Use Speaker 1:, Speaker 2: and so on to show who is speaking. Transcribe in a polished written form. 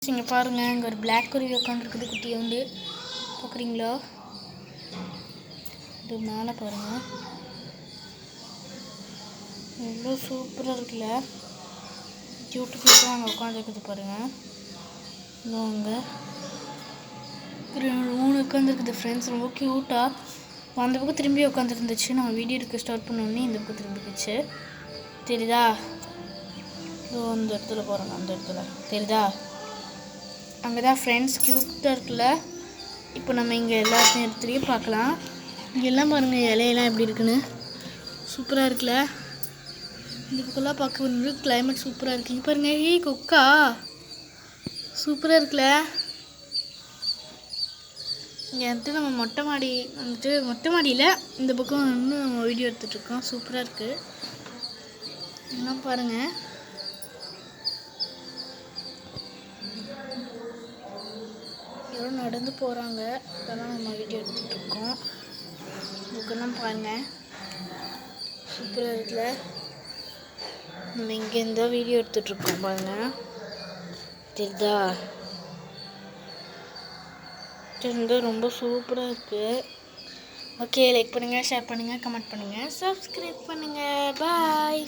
Speaker 1: இங்கே பாருங்கள், இங்கே ஒரு பிளாக் குருவி உட்காந்துருக்குது குட்டியை வந்து பார்க்குறீங்களா? இது மேலே பாருங்கள், எவ்வளோ சூப்பராக இருக்குல்ல. யூடியூப்ல அங்கே உட்காந்துருக்குது பாருங்கள். இன்னும் அங்கே 3 உட்காந்துருக்குது ஃப்ரெண்ட்ஸ், ரொம்ப க்யூட்டாக. அந்த பக்கம் திரும்பி உட்காந்துருந்துச்சு. நம்ம வீடியோ எடுக்க ஸ்டார்ட் பண்ணோடனே இந்த பக்கம் திரும்பிக்குச்சு. தெரியுதா? அந்த இடத்துல போகிறாங்க, அந்த இடத்துல தெரியுதா? அங்கே தான் ஃப்ரெண்ட்ஸ் க்யூட்டாக இருக்குல்ல. இப்போ நம்ம இங்கே எல்லாத்தையும் எடுத்துகிட்டே பார்க்கலாம். இங்கெல்லாம் பாருங்கள், இலையெல்லாம் எப்படி இருக்குன்னு சூப்பராக இருக்குல்ல. இந்த பக்கம்லாம் பார்க்க வந்து கிளைமேட் சூப்பராக இருக்குது. இங்கே பாருங்கள், கொக்கா சூப்பராக இருக்குல்ல. இங்கே வந்துட்டு நம்ம மொட்டை மாடியில் இந்த பக்கம் வந்து நம்ம வீடியோ எடுத்துகிட்ருக்கோம். சூப்பராக இருக்குது. இன்னும் பாருங்கள், யாரும் நடந்து போகிறாங்க. அதெல்லாம் நம்ம வீடியோ எடுத்துகிட்ருக்கோம். புக்கெல்லாம் பாருங்கள், சூப்பராக இருக்குல்ல. நம்ம இங்கேருந்து வீடியோ எடுத்துகிட்ருக்கோம் பாருங்கள். தெரியுதா? இருந்து ரொம்ப சூப்பராக இருக்குது. ஓகே, லைக் பண்ணுங்கள், ஷேர் பண்ணுங்கள், கமெண்ட் பண்ணுங்கள், சப்ஸ்கிரைப் பண்ணுங்கள். பாய்.